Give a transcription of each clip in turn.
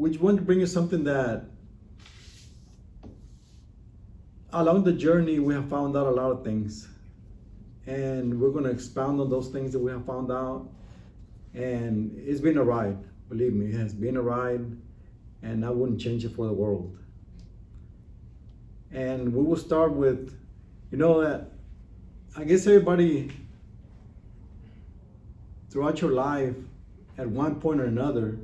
we want to bring you something that along the journey we have found out a lot of things, and we're going to expound on those things that we have found out. And it's been a ride, believe me, it has been a ride, and I wouldn't change it for the world. And we will start with, that I guess everybody throughout your life, at one point or another,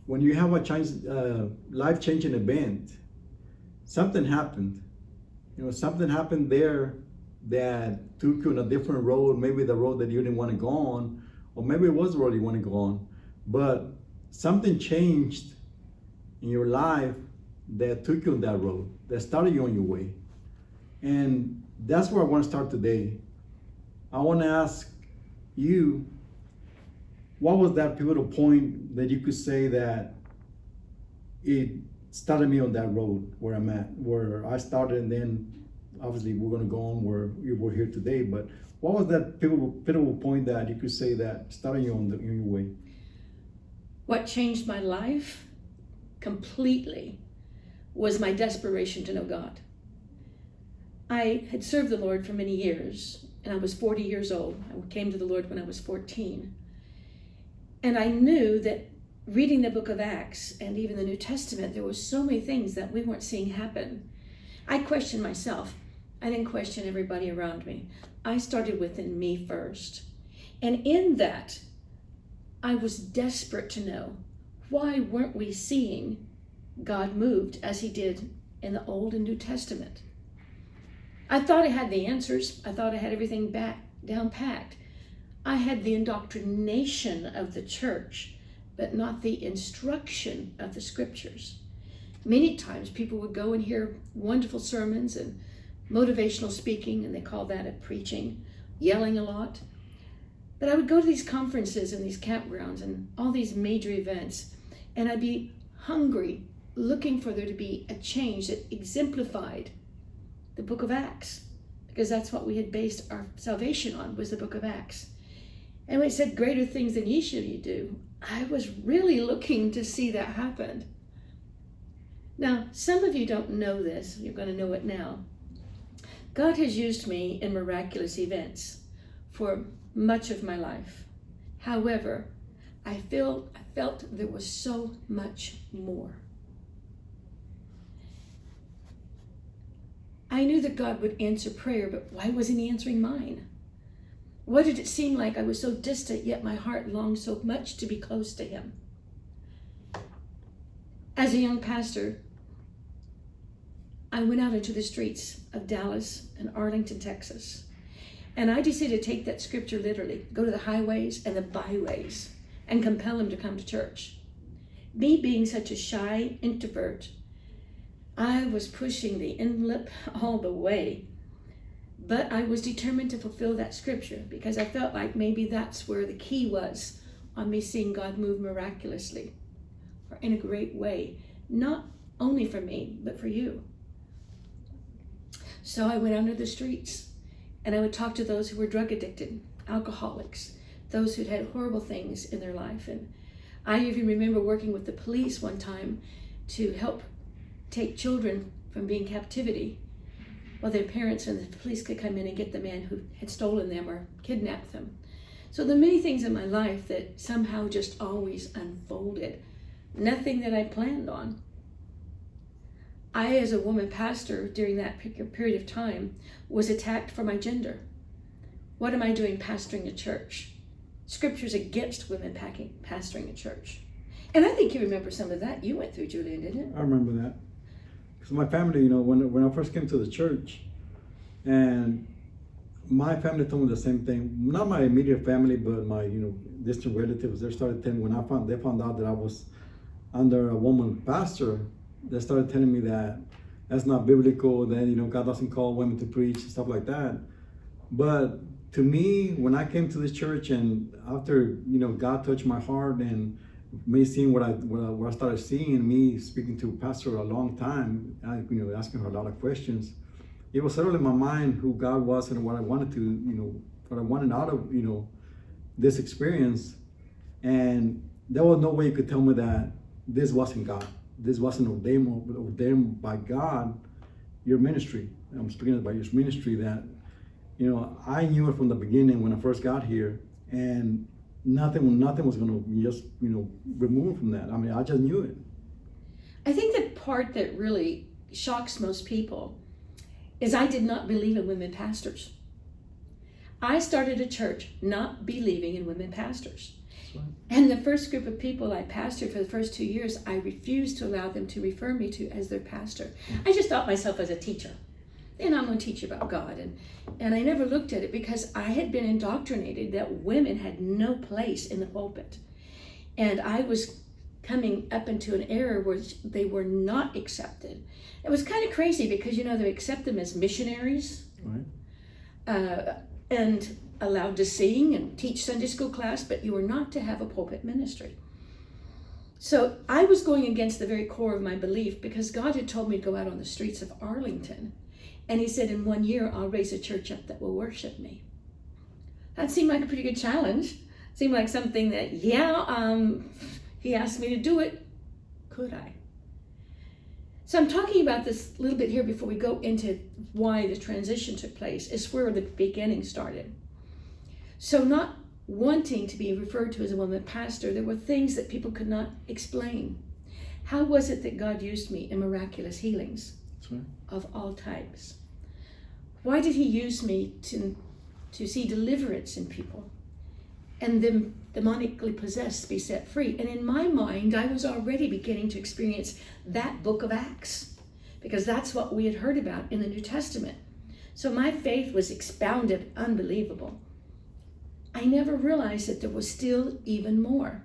when you have a life-changing event, something happened. Something happened there that took you on a different road, maybe the road that you didn't want to go on, or maybe it was the road you want to go on. But something changed in your life that took you on that road, that started you on your way. And that's where I want to start today. I want to ask you, what was that pivotal point that you could say that it started me on that road where I'm at, where I started, and then obviously we're going to go on where we're here today. But what was that pivotal point that you could say that started you on your way? What changed my life completely was my desperation to know God. I had served the Lord for many years, and I was 40 years old. I came to the Lord when I was 14. And I knew that reading the book of Acts and even the New Testament, there were so many things that we weren't seeing happen. I questioned myself. I didn't question everybody around me. I started within me first. And in that, I was desperate to know, why weren't we seeing God moved as he did in the Old and New Testament? I thought I had the answers. I thought I had everything down packed. I had the indoctrination of the church, but not the instruction of the scriptures. Many times people would go and hear wonderful sermons and motivational speaking, and they call that a preaching, yelling a lot. But I would go to these conferences and these campgrounds and all these major events, and I'd be hungry, looking for there to be a change that exemplified the book of Acts, because that's what we had based our salvation on, was the book of Acts. And when it said greater things than ye shall ye do, I was really looking to see that happen. Now, some of you don't know this. You're going to know it now. God has used me in miraculous events for much of my life. However, I felt there was so much more. I knew that God would answer prayer, but why wasn't he answering mine? Why did it seem like I was so distant, yet my heart longed so much to be close to him? As a young pastor, I went out into the streets of Dallas and Arlington, Texas, and I decided to take that scripture literally, go to the highways and the byways and compel them to come to church. Me being such a shy introvert, I was pushing the envelope all the way, but I was determined to fulfill that scripture because I felt like maybe that's where the key was on me seeing God move miraculously or in a great way, not only for me, but for you. So I went out into the streets and I would talk to those who were drug addicted, alcoholics, those who'd had horrible things in their life. And I even remember working with the police one time to help take children from being in captivity while their parents and the police could come in and get the man who had stolen them or kidnapped them. So there are many things in my life that somehow just always unfolded. Nothing that I planned on. I, as a woman pastor during that period of time, was attacked for my gender. What am I doing pastoring a church? Scripture's against women pastoring a church. And I think you remember some of that you went through, Julian, didn't you? I remember that. Because my family, when I first came to the church, and my family told me the same thing. Not my immediate family, but my distant relatives. They started telling when they found out that I was under a woman pastor. They started telling me that that's not biblical. That God doesn't call women to preach and stuff like that. But to me, when I came to this church, and after God touched my heart and me seeing what I started seeing, me speaking to pastor a long time, asking her a lot of questions, it was settled in my mind who God was and what I wanted to, what I wanted out of, this experience. And there was no way you could tell me that this wasn't God. This wasn't ordained by God, your ministry. I'm speaking about your ministry that, I knew it from the beginning when I first got here, and nothing was going to just, remove from that. I mean, I just knew it. I think the part that really shocks most people is I did not believe in women pastors. I started a church not believing in women pastors. Right. And the first group of people I pastored for the first 2 years, I refused to allow them to refer me to as their pastor. I just thought myself as a teacher. And I'm going to teach you about God. And I never looked at it because I had been indoctrinated that women had no place in the pulpit. And I was coming up into an era where they were not accepted. It was kind of crazy because, they accept them as missionaries. Right. And allowed to sing and teach Sunday school class, but you were not to have a pulpit ministry. So I was going against the very core of my belief because God had told me to go out on the streets of Arlington. And he said, in 1 year, I'll raise a church up that will worship me. That seemed like a pretty good challenge. Seemed like something that, he asked me to do it. Could I? So I'm talking about this a little bit here before we go into why the transition took place. It's where the beginning started. So not wanting to be referred to as a woman pastor, there were things that people could not explain. How was it that God used me in miraculous healings of all types? Why did he use me to see deliverance in people and them demonically possessed be set free? And in my mind, I was already beginning to experience that book of Acts because that's what we had heard about in the New Testament. So my faith was expounded, unbelievable. I never realized that there was still even more.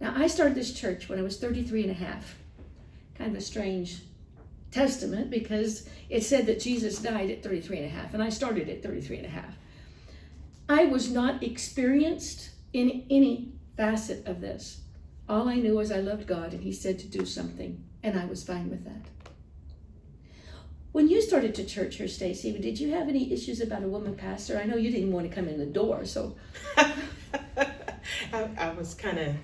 Now, I started this church when I was 33 and a half. Kind of a strange testament because it said that Jesus died at 33 and a half, and I started at 33 and a half. I was not experienced in any facet of this. All I knew was I loved God, and he said to do something, and I was fine with that. When you started to church here, Stacy, did you have any issues about a woman pastor? I know you didn't want to come in the door, so. I was kind of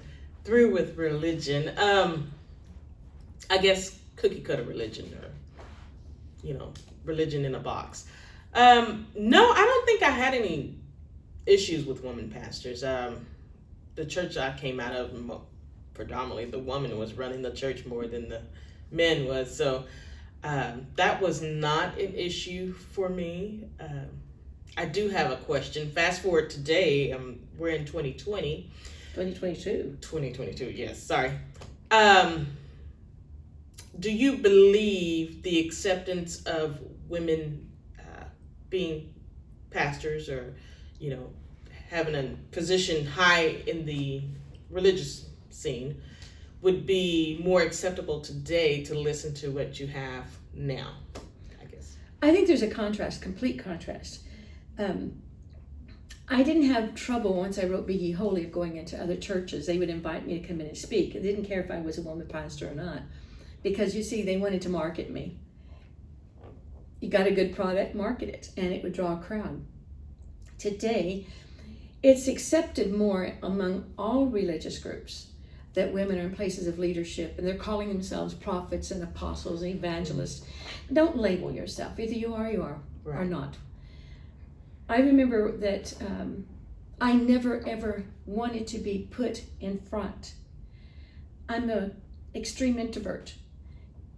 through with religion. I guess cookie cutter religion, or, religion in a box. No, I don't think I had any issues with women pastors. The church I came out of, predominantly the woman was running the church more than the men was. So that was not an issue for me. I do have a question. Fast forward today, we're in 2020. 2022. 2022, yes, sorry. Do you believe the acceptance of women being pastors or, having a position high in the religious scene would be more acceptable today to listen to what you have now, I guess? I think there's a contrast, complete contrast. I didn't have trouble once I wrote Be Ye Holy of going into other churches. They would invite me to come in and speak. They didn't care if I was a woman pastor or not. Because you see, they wanted to market me. You got a good product, market it, and it would draw a crowd. Today, it's accepted more among all religious groups that women are in places of leadership and they're calling themselves prophets and apostles and evangelists. Don't label yourself. Either you are Right. or not. I remember that I never ever wanted to be put in front. I'm an extreme introvert.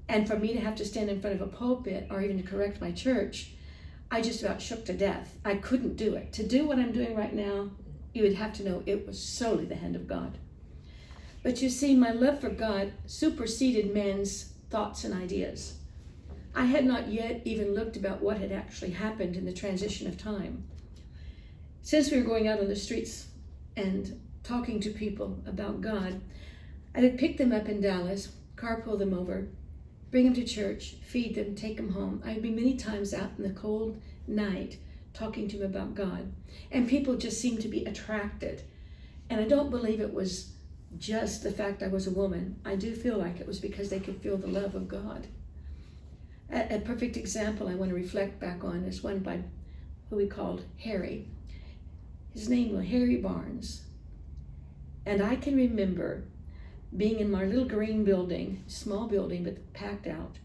And for me to have to stand in front of a pulpit or even to correct my church, I just about shook to death. I couldn't do it. To do what I'm doing right now, you would have to know it was solely the hand of God. But you see, my love for God superseded men's thoughts and ideas. I had not yet even looked about what had actually happened in the transition of time. Since we were going out on the streets and talking to people about God, I would pick them up in Dallas, carpool them over, bring them to church, feed them, take them home. I'd be many times out in the cold night talking to them about God. And people just seemed to be attracted. And I don't believe it was just the fact I was a woman. I do feel like it was because they could feel the love of God. A perfect example I want to reflect back on is one by who we called Harry. His name was Harry Barnes. And I can remember being in my little green building, small building, but packed out.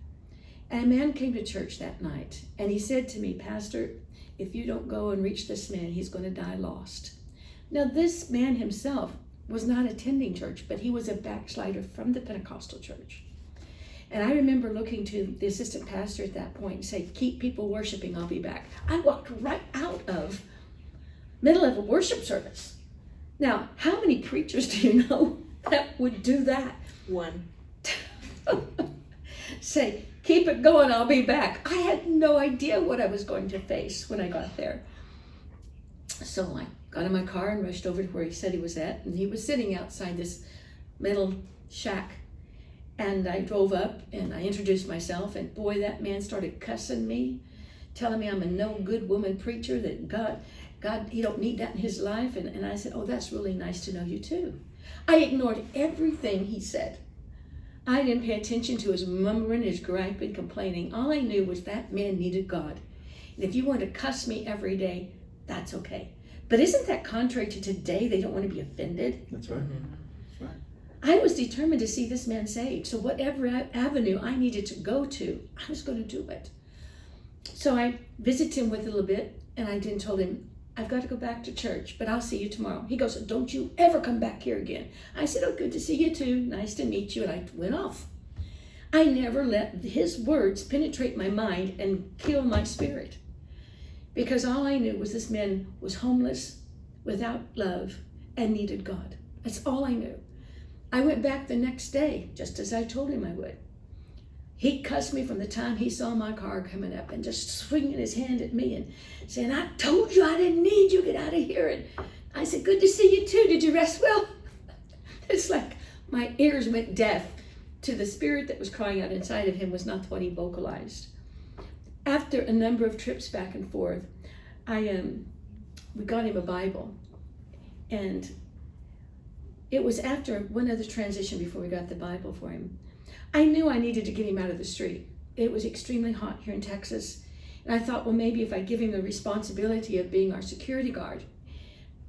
And a man came to church that night, and he said to me, Pastor, if you don't go and reach this man, he's going to die lost. Now, this man himself was not attending church, but he was a backslider from the Pentecostal church. And I remember looking to the assistant pastor at that point and say, keep people worshiping, I'll be back. I walked right out of middle of a worship service. Now, how many preachers do you know that would do that? One. Say, keep it going, I'll be back. I had no idea what I was going to face when I got there. So I got in my car and rushed over to where he said he was at, and he was sitting outside this metal shack. And I drove up and I introduced myself, and boy, that man started cussing me, telling me I'm a no good woman preacher, that God, he don't need that in his life. And I said, oh, that's really nice to know you too. I ignored everything he said. I didn't pay attention to his mumbling, his griping, complaining. All I knew was that man needed God. And if you want to cuss me every day, that's okay. But isn't that contrary to today? They don't want to be offended. That's right. Mm-hmm. That's right. I was determined to see this man saved. So whatever avenue I needed to go to, I was going to do it. So I visited him with a little bit, and I then told him, I've got to go back to church, but I'll see you tomorrow. He goes, don't you ever come back here again. I said, oh, good to see you too. Nice to meet you. And I went off. I never let his words penetrate my mind and kill my spirit, because all I knew was this man was homeless, without love, and needed God. That's all I knew. I went back the next day, just as I told him I would. He cussed me from the time he saw my car coming up, and just swinging his hand at me and saying, I told you I didn't need you, get out of here. And I said, good to see you too. Did you rest well? It's like my ears went deaf to the spirit that was crying out inside of him was not what he vocalized. After a number of trips back and forth, we got him a Bible. And it was after one other transition before we got the Bible for him. I knew I needed to get him out of the street. It was extremely hot here in Texas. And I thought, well, maybe if I give him the responsibility of being our security guard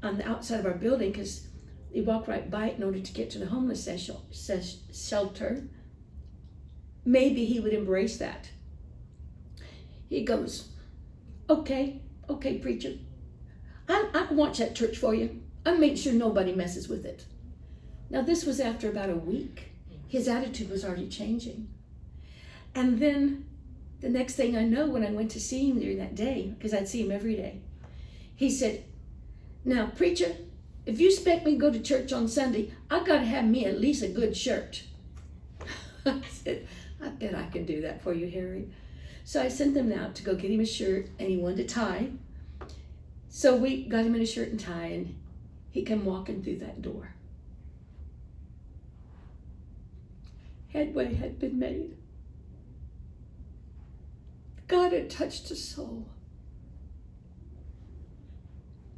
on the outside of our building, because they walk right by it in order to get to the homeless shelter, maybe he would embrace that. He goes, okay, preacher. I can watch that church for you. I'll make sure nobody messes with it. Now, this was after about a week. His attitude was already changing. And then the next thing I know, when I went to see him during that day, because I'd see him every day, he said, now, preacher, if you expect me to go to church on Sunday, I've got to have me at least a good shirt. I said, I bet I can do that for you, Harry. So I sent them out to go get him a shirt, and he wanted a tie. So we got him in a shirt and tie, and he came walking through that door. Headway had been made. God had touched his soul.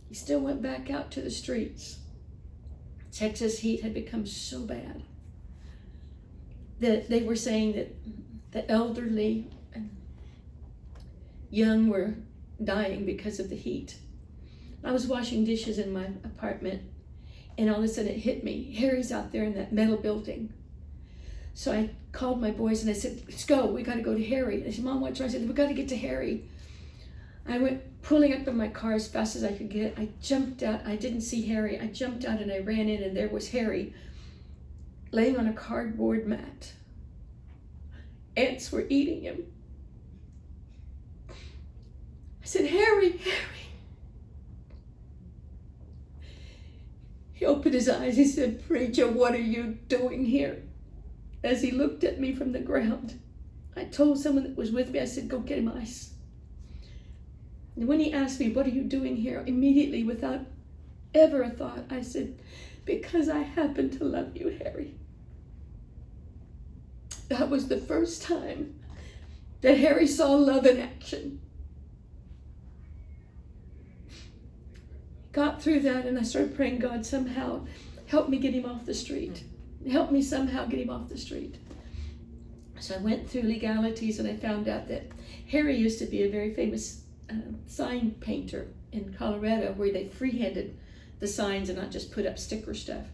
He still went back out to the streets. Texas heat had become so bad that they were saying that the elderly and young were dying because of the heat. I was washing dishes in my apartment, and all of a sudden it hit me. Harry's out there in that metal building. So I called my boys and I said, let's go, we got to go to Harry. They said, Mom, what's wrong? I said, we got to get to Harry. I went pulling up in my car as fast as I could get. I jumped out. I didn't see Harry. I jumped out and I ran in, and there was Harry laying on a cardboard mat. Ants were eating him. I said, Harry. He opened his eyes. He said, preacher, what are you doing here? As he looked at me from the ground, I told someone that was with me, I said, go get him ice. And when he asked me, what are you doing here? Immediately, without ever a thought, I said, because I happen to love you, Harry. That was the first time that Harry saw love in action. Got through that, and I started praying, God, somehow help me get him off the street. Help me somehow get him off the street. So I went through legalities, and I found out that Harry used to be a very famous sign painter in Colorado, where they freehanded the signs and not just put up sticker stuff.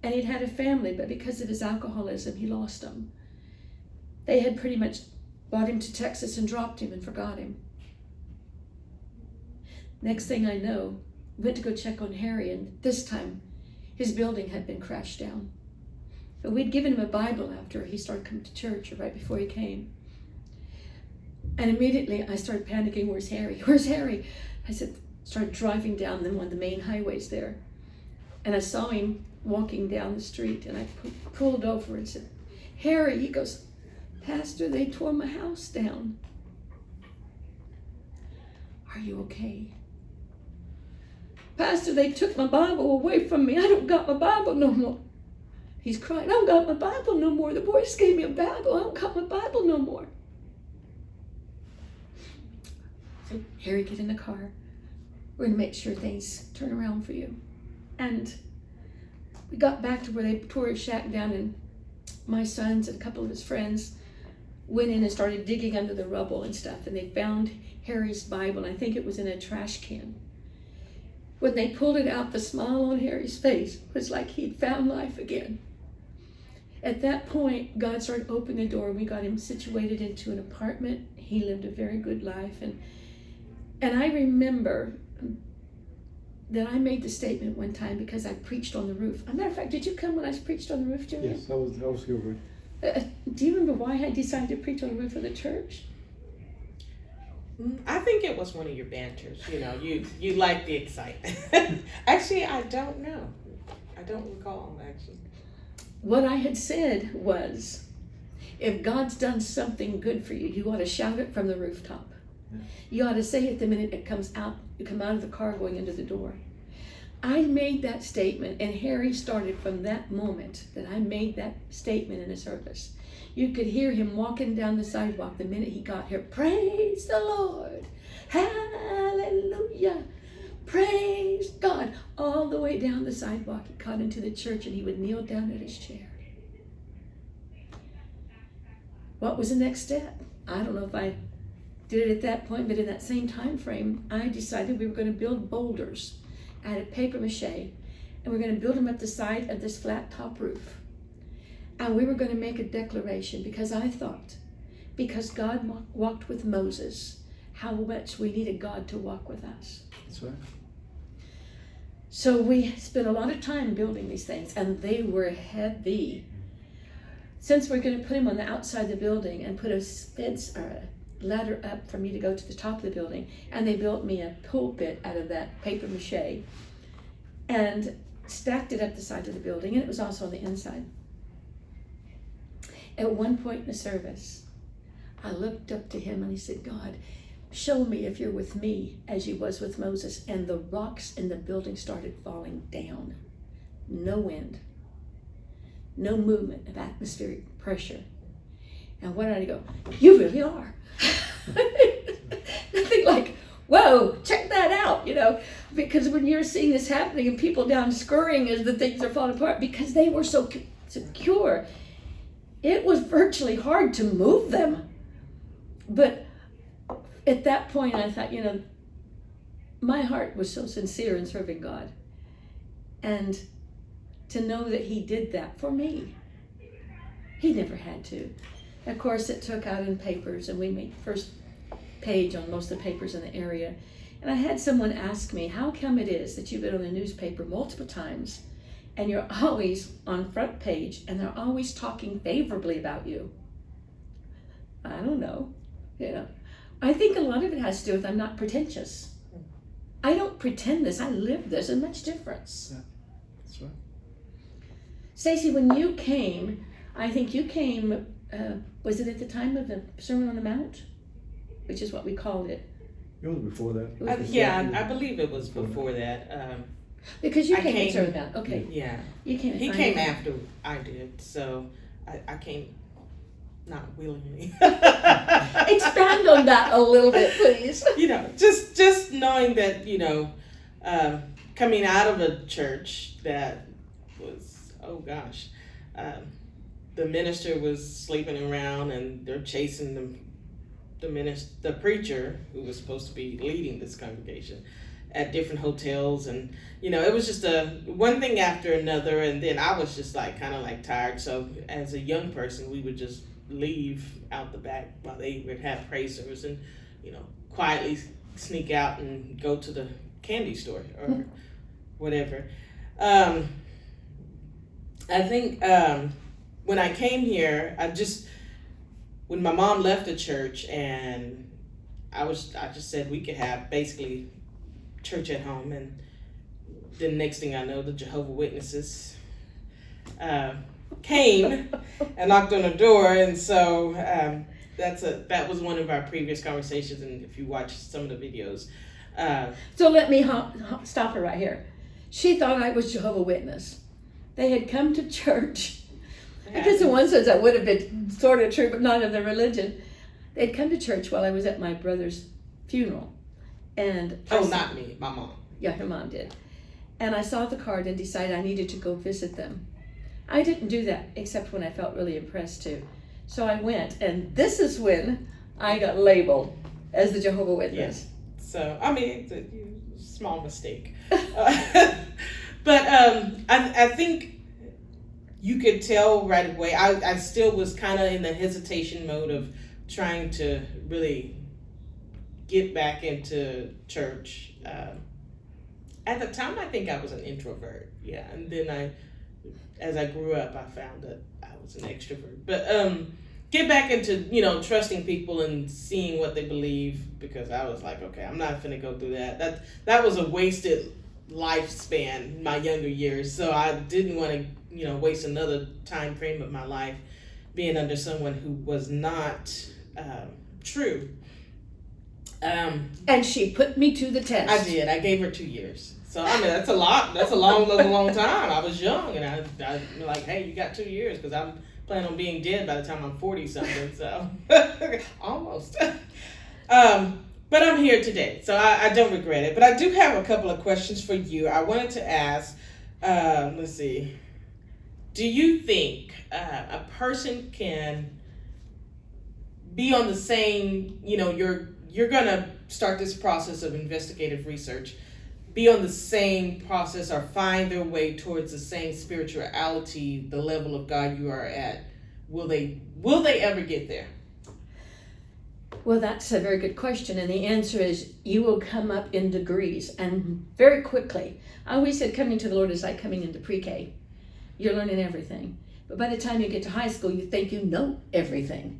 And he'd had a family, but because of his alcoholism, he lost them. They had pretty much brought him to Texas and dropped him and forgot him. Next thing I know, went to go check on Harry, and this time his building had been crashed down. But we'd given him a Bible after he started coming to church, or right before he came. And immediately I started panicking, where's Harry? Where's Harry? I started driving down one of the main highways there. And I saw him walking down the street, and I pulled over and said, Harry. He goes, Pastor, they tore my house down. Are you okay? Pastor, they took my Bible away from me. I don't got my Bible no more. He's crying, I don't got my Bible no more. The boys gave me a Bible. I don't got my Bible no more. So, Harry, get in the car. We're going to make sure things turn around for you. And we got back to where they tore his shack down, and my sons and a couple of his friends went in and started digging under the rubble and stuff, and they found Harry's Bible, and I think it was in a trash can. When they pulled it out, the smile on Harry's face was like he'd found life again. At that point, God started opening the door, and we got him situated into an apartment. He lived a very good life, and I remember that I made the statement one time because I preached on the roof. As a matter of fact, did you come when I preached on the roof, Julia? Yes, I was here with. Do you remember why I decided to preach on the roof of the church? I think it was one of your banters. You know, you like the excitement. Actually, I don't know. I don't recall, actually. What I had said was, if God's done something good for you, you ought to shout it from the rooftop. Yeah. You ought to say it the minute it comes out. You come out of the car going into the door. I made that statement, and Harry started from that moment that I made that statement in a service. You could hear him walking down the sidewalk the minute he got here. Praise the Lord. Hallelujah. Praise God. All the way down the sidewalk, he got into the church, and he would kneel down at his chair. What was the next step? I don't know if I did it at that point, but in that same time frame, I decided we were going to build boulders out of paper mache, and we're going to build them up the side of this flat top roof. And we were going to make a declaration, because I thought, because God walked with Moses, how much we needed God to walk with us. That's right. So we spent a lot of time building these things, and they were heavy. Since we're going to put them on the outside of the building and put a fence or a ladder up for me to go to the top of the building, and they built me a pulpit out of that paper mache and stacked it up the side of the building, and it was also on the inside. At one point in the service, I looked up to him and he said, God, show me if you're with me as you was with Moses. And the rocks in the building started falling down. No wind, no movement of atmospheric pressure. And what did I go? You really are. Nothing like, whoa, check that out, you know, because when you're seeing this happening and people down scurrying as the things are falling apart, because they were so secure, it was virtually hard to move them. But at that point, I thought, you know, my heart was so sincere in serving God. And to know that he did that for me, he never had to. Of course, it took out in papers, and we made first page on most of the papers in the area. And I had someone ask me, how come it is that you've been on the newspaper multiple times and you're always on front page and they're always talking favorably about you? I don't know. You know, I think a lot of it has to do with I'm not pretentious. I don't pretend this. I live this. There's much difference. Yeah, that's right. Stacy, when you came, I think you came, was it at the time of the Sermon on the Mount? Which is what we called it. It was before that. Yeah, I believe it was before that. Because you came at Sermon on the Mount. Okay. Yeah. You came. He came after I did, so I came not willingly. Expand on that a little bit, please. You know, just knowing that, you know, coming out of a church that was, oh gosh, the minister was sleeping around and they're chasing the preacher who was supposed to be leading this congregation, at different hotels, and it was just one thing after another, and then I was just like kind of like tired. So as a young person, we would just leave out the back while they would have praisers, and quietly sneak out and go to the candy store or whatever. I think when I came here, when my mom left the church, and I just said we could have basically church at home, and then next thing I know, the Jehovah's Witnesses came and knocked on the door, and so that was one of our previous conversations, and if you watch some of the videos. So let me stop her right here. She thought I was Jehovah's Witness. They had come to church. I guess in one sense that would have been sort of true, but not of the religion. They'd come to church while I was at my brother's funeral. And not me, my mom. Yeah, her mom did. And I saw the card and decided I needed to go visit them. I didn't do that except when I felt really impressed to. So I went, and this is when I got labeled as the Jehovah's Witness. Yeah. So, I mean, it's a small mistake. But I think you could tell right away. I still was kind of in the hesitation mode of trying to really get back into church. At the time, I think I was an introvert. Yeah, and then as I grew up, I found that I was an extrovert. But get back into trusting people and seeing what they believe, because I was like, okay, I'm not finna go through that. That was a wasted lifespan, my younger years. So I didn't want to waste another time frame of my life being under someone who was not true. And she put me to the test. I did. I gave her 2 years. So I mean, that's a lot. That's a long time. I was young, and I like, hey, you got 2 years, because I'm planning on being dead by the time I'm 40 something. So almost. But I'm here today, so I don't regret it. But I do have a couple of questions for you. I wanted to ask. Let's see. Do you think a person can be on the same? You're gonna start this process of investigative research. Be on the same process or find their way towards the same spirituality, the level of God you are at. Will they ever get there? Well, that's a very good question, and the answer is you will come up in degrees, and very quickly. I always said coming to the Lord is like coming into pre-K. You're learning everything, but by the time you get to high school, you think you know everything,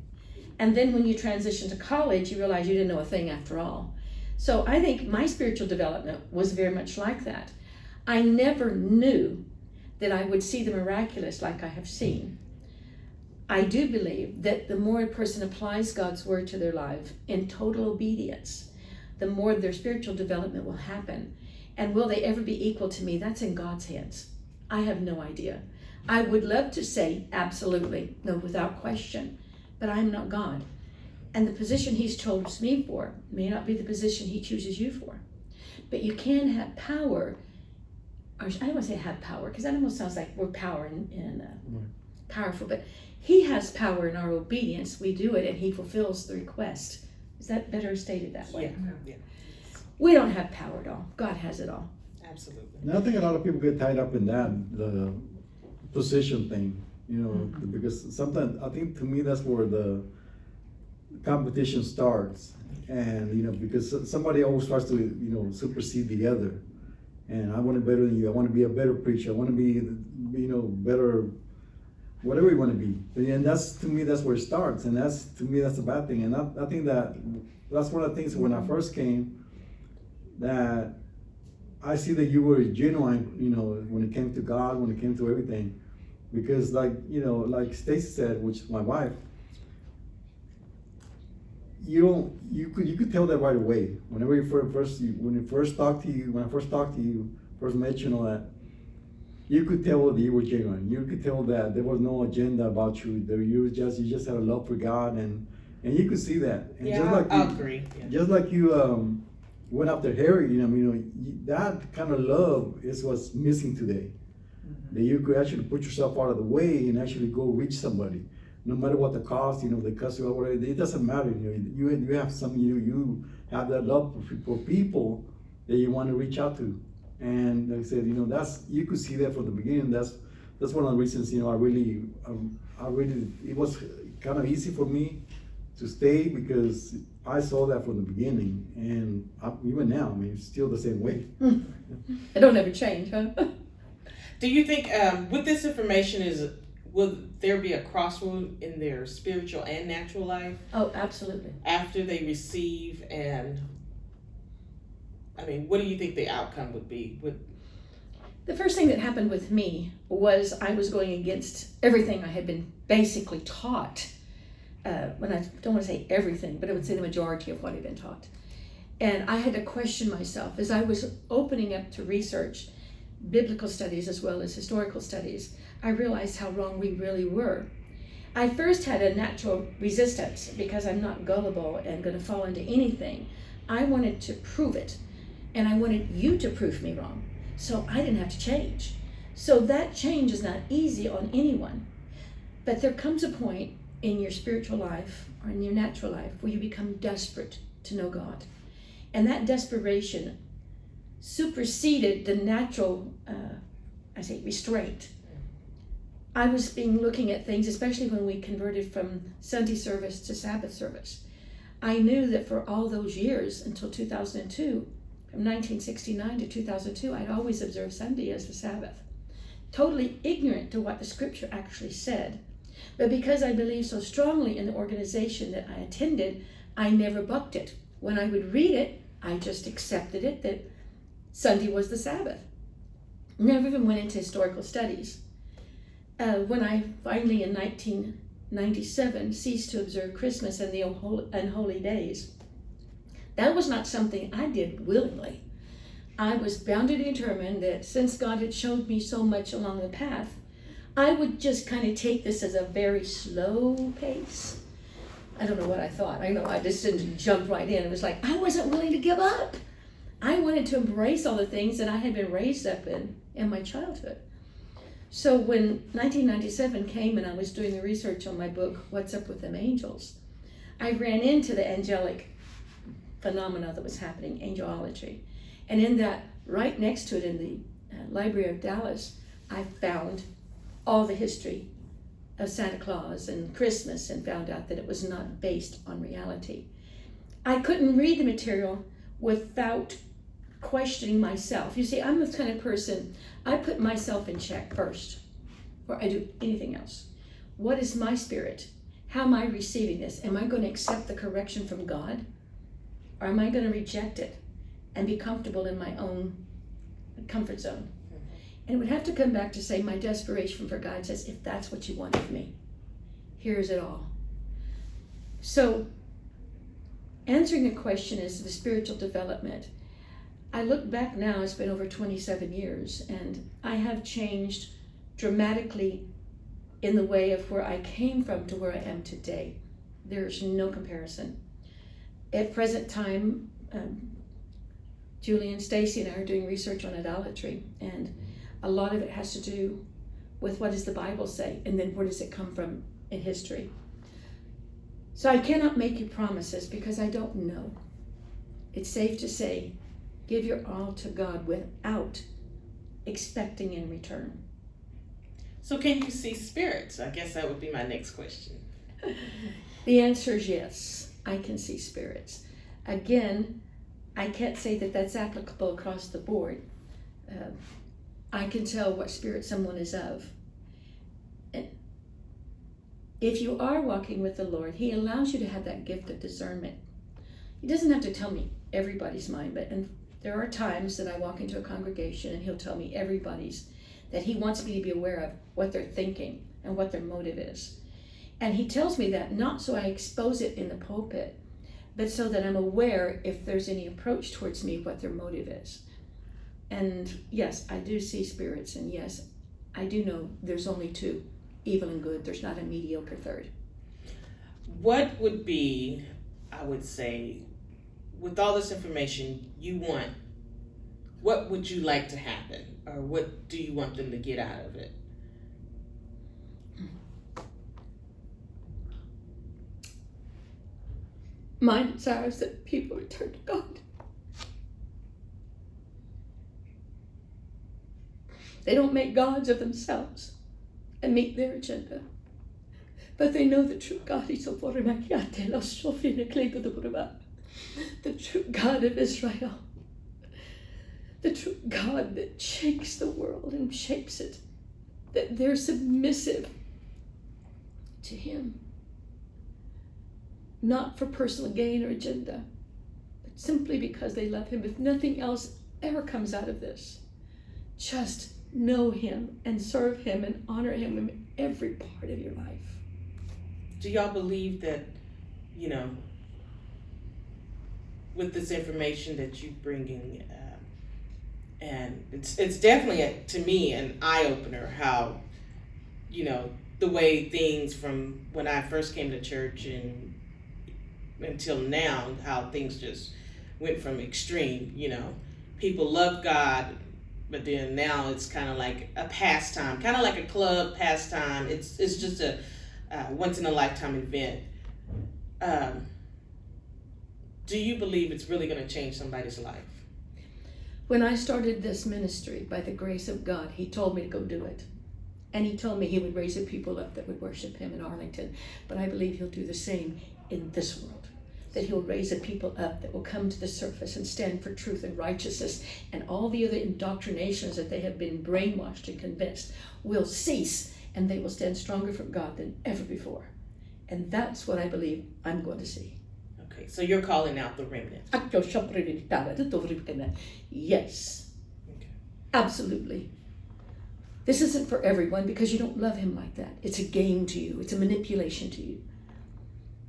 and then when you transition to college, you realize you didn't know a thing after all. So I think my spiritual development was very much like that. I never knew that I would see the miraculous like I have seen. I do believe that the more a person applies God's word to their life in total obedience, the more their spiritual development will happen. And will they ever be equal to me? That's in God's hands. I have no idea. I would love to say absolutely, no, without question, but I'm not God. And the position he's chose me for may not be the position he chooses you for. But you can have power, or I don't want to say have power, because that almost sounds like we're powerful, but he has power in our obedience. We do it, and he fulfills the request. Is that better stated that way? Yeah. We don't have power at all. God has it all. Absolutely. And I think a lot of people get tied up in that, the position thing, because sometimes, I think to me, that's where the competition starts. And, because somebody always tries to, supersede the other. And I want to be better than you. I want to be a better preacher. I want to be, better, whatever you want to be. And to me, that's where it starts. And to me, that's a bad thing. And I think that's one of the things when I first came, that I see that you were genuine, when it came to God, when it came to everything. Because like Stacy said, which is my wife, you could tell that right away. Whenever when I first talked to you, first met you and all that, you could tell that you were genuine. You could tell that there was no agenda about you. That you just had a love for God, and you could see that. And I agree. Yeah. Just like you went after Harry, that kind of love is what's missing today. Mm-hmm. That you could actually put yourself out of the way and actually go reach somebody. No matter what the cost, they cuss you or whatever, it doesn't matter. You have some, you have that love for people that you want to reach out to. And like I said, that's, you could see that from the beginning. That's one of the reasons, I really, it was kind of easy for me to stay, because I saw that from the beginning, and even now, it's still the same way. It don't ever change, huh? Do you think with this information will there be a crossroad in their spiritual and natural life? Oh, absolutely. After they receive, and what do you think the outcome would be? The first thing that happened with me was I was going against everything I had been basically taught. When I don't want to say everything, but I would say the majority of what I'd been taught. And I had to question myself as I was opening up to research, biblical studies as well as historical studies. I realized how wrong we really were. I first had a natural resistance because I'm not gullible and going to fall into anything. I wanted to prove it, and I wanted you to prove me wrong, so I didn't have to change. So that change is not easy on anyone, but there comes a point in your spiritual life or in your natural life where you become desperate to know God. And that desperation superseded the natural, restraint. I was looking at things, especially when we converted from Sunday service to Sabbath service. I knew that for all those years until 2002, from 1969 to 2002, I'd always observed Sunday as the Sabbath, totally ignorant to what the scripture actually said. But because I believed so strongly in the organization that I attended, I never bucked it. When I would read it, I just accepted it that Sunday was the Sabbath. Never even went into historical studies. When I finally in 1997 ceased to observe Christmas and the unholy days, that was not something I did willingly. I was bound to determine that since God had showed me so much along the path, I would just kind of take this as a very slow pace. I don't know what I thought. I know I just didn't jump right in. It was like I wasn't willing to give up. I wanted to embrace all the things that I had been raised up in my childhood. So when 1997 came and I was doing the research on my book, What's Up with Them Angels, I ran into the angelic phenomena that was happening, angelology. And in that, right next to it in the Library of Dallas, I found all the history of Santa Claus and Christmas and found out that it was not based on reality. I couldn't read the material without questioning myself. You see, I'm the kind of person, I put myself in check first before I do anything else. What is my spirit? How am I receiving this? Am I going to accept the correction from God? Or am I going to reject it and be comfortable in my own comfort zone? And it would have to come back to say my desperation for God says, if that's what you want of me, here's it all. So answering the question is the spiritual development. I look back now, it's been over 27 years, and I have changed dramatically in the way of where I came from to where I am today. There's no comparison. At present time, Julie and Stacy and I are doing research on idolatry, and a lot of it has to do with what does the Bible say, and then where does it come from in history. So I cannot make you promises because I don't know. It's safe to say, give your all to God without expecting in return. So can you see spirits? I guess that would be my next question. The answer is yes, I can see spirits. Again, I can't say that that's applicable across the board. I can tell what spirit someone is of. And if you are walking with the Lord, He allows you to have that gift of discernment. He doesn't have to tell me everybody's mind, but there are times that I walk into a congregation and He'll tell me everybody's, that He wants me to be aware of what they're thinking and what their motive is. And He tells me that not so I expose it in the pulpit, but so that I'm aware if there's any approach towards me, what their motive is. And yes, I do see spirits, and yes, I do know there's only two, evil and good. There's not a mediocre third. What would be, I would say, with all this information you want, what would you like to happen? Or what do you want them to get out of it? My desire is that people return to God. They don't make gods of themselves and meet their agenda. But they know the true God. The true God of Israel. The true God that shakes the world and shapes it. That they're submissive to him. Not for personal gain or agenda, but simply because they love him. If nothing else ever comes out of this, just know him and serve him and honor him in every part of your life. Do y'all believe that, with this information that you bring in, and it's definitely, to me, an eye-opener how, the way things from when I first came to church and until now, how things just went from extreme, people love God, but then now it's kind of like a pastime, kind of like a club pastime. It's just a once-in-a-lifetime event. Do you believe it's really going to change somebody's life? When I started this ministry, by the grace of God, he told me to go do it. And he told me he would raise a people up that would worship him in Arlington. But I believe he'll do the same in this world. That he'll raise a people up that will come to the surface and stand for truth and righteousness, and all the other indoctrinations that they have been brainwashed and convinced will cease, and they will stand stronger for God than ever before. And that's what I believe I'm going to see. Okay, so you're calling out the remnant. Yes. Okay. Absolutely. This isn't for everyone because you don't love him like that. It's a game to you. It's a manipulation to you.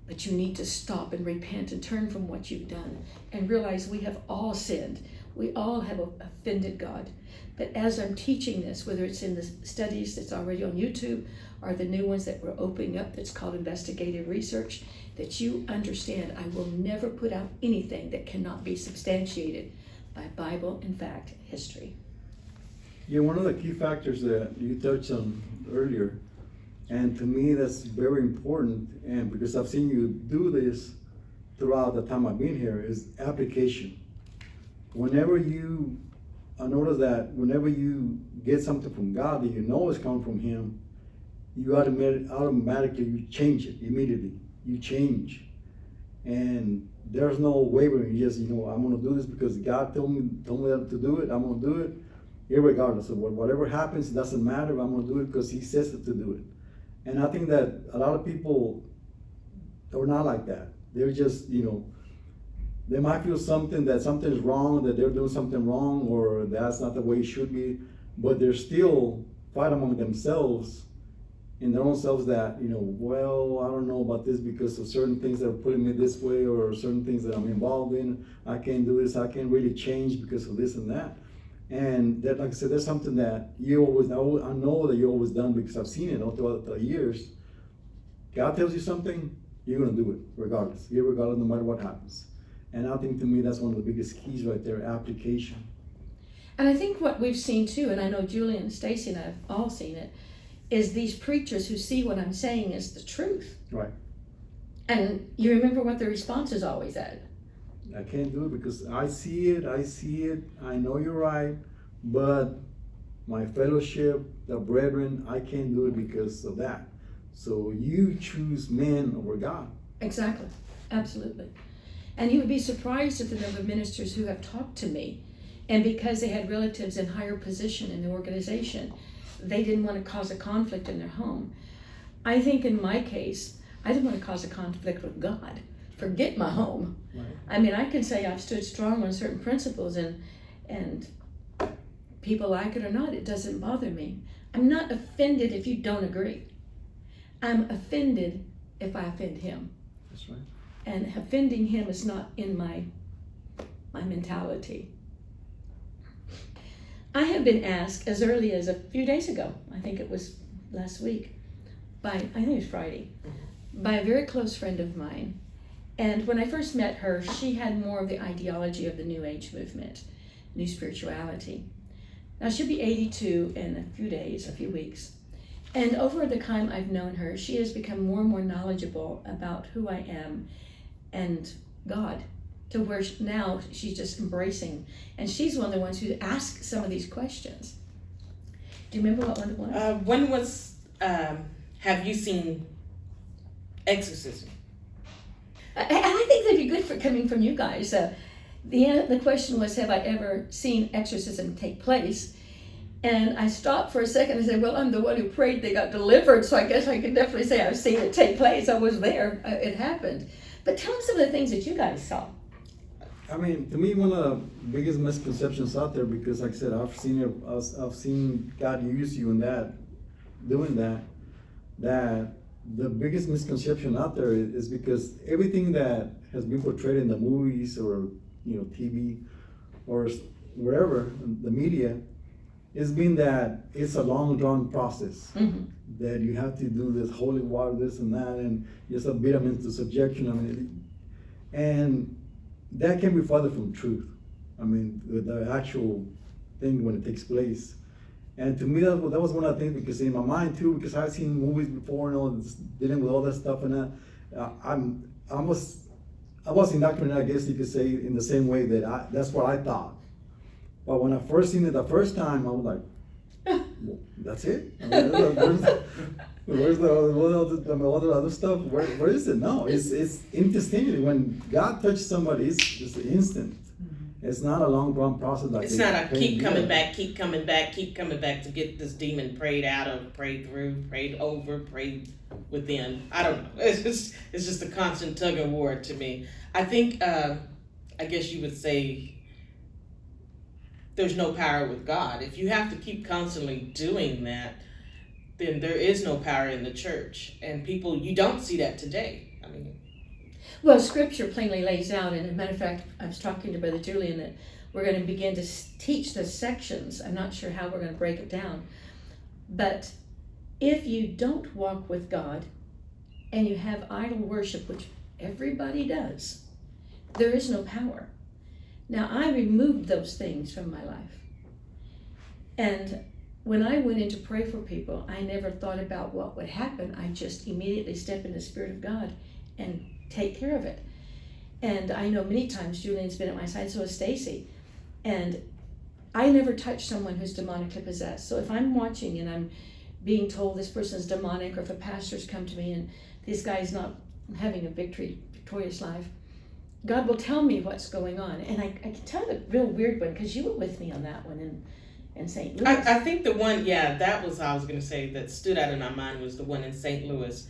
But you need to stop and repent and turn from what you've done and realize we have all sinned. We all have offended God. But as I'm teaching this, whether it's in the studies that's already on YouTube or the new ones that we're opening up that's called Investigative Research, that you understand I will never put out anything that cannot be substantiated by Bible and fact history. Yeah, one of the key factors that you touched on earlier, and to me that's very important, and because I've seen you do this throughout the time I've been here, is application. I notice that whenever you get something from God that you know is coming from him, you automatically you change it immediately. You change. And there's no wavering. You just, I'm gonna do this because God told me to do it, I'm gonna do it. Irregardless of whatever happens, it doesn't matter. I'm gonna do it because he says to do it. And I think that a lot of people are not like that. They're just, they might feel that something's wrong, that they're doing something wrong, or that's not the way it should be, but they're still fight among themselves, in their own selves, that, well, I don't know about this because of certain things that are putting me this way, or certain things that I'm involved in. I can't do this, I can't really change because of this and that. And that, like I said, there's something that you always know. I know that you always done because I've seen it all throughout the years. God tells you something, you're gonna do it regardless, no matter what happens. And I think to me that's one of the biggest keys right there, application. And I think what we've seen too, and I know Julie and Stacy and I have all seen it, is these preachers who see what I'm saying is the truth. Right. And you remember what the response is always at. I can't do it because I see it, I know you're right, but my fellowship, the brethren, I can't do it because of that. So you choose men over God. Exactly, absolutely. And you would be surprised at the number of ministers who have talked to me, and because they had relatives in higher position in the organization, they didn't want to cause a conflict in their home. I think in my case, I didn't want to cause a conflict with God. Forget my home. Right. I mean, I can say I've stood strong on certain principles, and people like it or not, it doesn't bother me. I'm not offended if you don't agree. I'm offended if I offend him. That's right. And offending him is not in my mentality. I have been asked as early as a few days ago, I think it was last week, I think it was Friday, by a very close friend of mine. And when I first met her, she had more of the ideology of the New Age movement, New Spirituality. Now she'll be 82 in a few weeks. And over the time I've known her, she has become more and more knowledgeable about who I am and God, to where now she's just embracing. And she's one of the ones who ask some of these questions. Do you remember what one it was? When was, have you seen exorcism? I think that'd be good for coming from you guys. The question was, have I ever seen exorcism take place? And I stopped for a second and said, well, I'm the one who prayed they got delivered, so I guess I can definitely say I've seen it take place. I was there. It happened. But tell them some of the things that you guys saw. I mean, to me, one of the biggest misconceptions out there, because like I said, I've seen God use you in that, doing that, that the biggest misconception out there is because everything that has been portrayed in the movies or, TV or wherever, the media, it's been that it's a long drawn process. Mm-hmm. That you have to do this holy water, this and that, and just beat them into subjection. I mean, and that can be farther from truth. I mean, the actual thing when it takes place. And to me, that was one of the things, because in my mind too, because I've seen movies before and all this, dealing with all that stuff, and I was indoctrinated, I guess you could say, in the same way that that's what I thought. But when I first seen it the first time, I was like, well, that's it? I mean, where's the other stuff? Where is it? No, it's instantaneous. When God touches somebody, it's just instant. It's not a long drawn process. Like it's not a keep coming back to get this demon prayed out of, prayed through, prayed over, prayed within. I don't know. It's just a constant tug of war to me. I think, I guess you would say, there's no power with God. If you have to keep constantly doing that, then there is no power in the church. And people, you don't see that today. I mean, well, Scripture plainly lays out, and as a matter of fact, I was talking to Brother Julian that we're going to begin to teach the sections. I'm not sure how we're going to break it down. But if you don't walk with God and you have idol worship, which everybody does, there is no power. Now, I removed those things from my life. And when I went in to pray for people, I never thought about what would happen. I just immediately step in the Spirit of God and take care of it. And I know many times Julian's been at my side, so has Stacy. And I never touch someone who's demonically possessed. So if I'm watching and I'm being told this person's demonic, or if a pastor's come to me and this guy's not having a victorious life, God will tell me what's going on. And I can tell the real weird one, because you were with me on that one in St. Louis. I think the one, that was, I was going to say, that stood out in my mind was the one in St. Louis.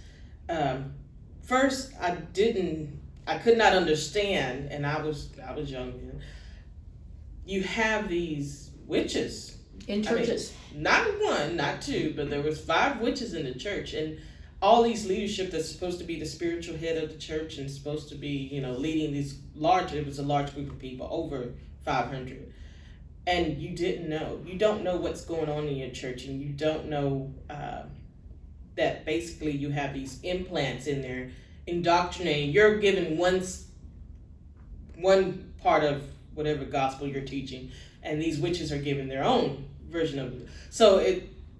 First, I could not understand, and I was young then. You have these witches. In churches. I mean, not one, not two, but there was 5 witches in the church, and all these leadership that's supposed to be the spiritual head of the church and supposed to be, leading these it was a large group of people, over 500. And you didn't know. You don't know what's going on in your church, and you don't know that basically you have these implants in there indoctrinating. You're given one part of whatever gospel you're teaching, and these witches are given their own version of it. So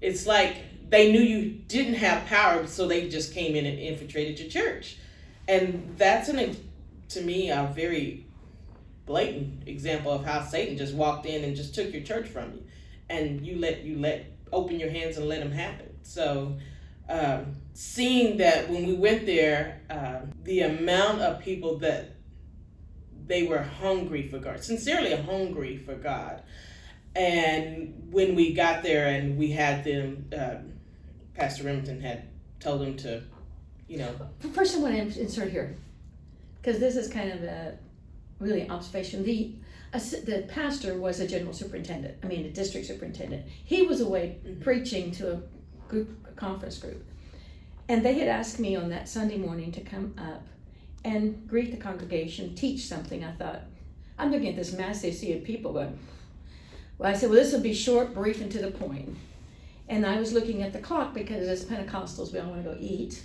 it's like they knew you didn't have power, so they just came in and infiltrated your church. And that's, to me, a very blatant example of how Satan just walked in and just took your church from you. And you let open your hands and let him have it. So seeing that when we went there, the amount of people that they were hungry for God, sincerely hungry for God. And when we got there and we had them, Pastor Remington had told them to, First, I want to insert here, because this is kind of a really observation. The pastor was a general superintendent, a district superintendent. He was away preaching to a conference group. And they had asked me on that Sunday morning to come up and greet the congregation, teach something. I thought, I'm looking at this massive sea of people going, well, I said, this will be short, brief, and to the point. And I was looking at the clock because as Pentecostals, we all want to go eat.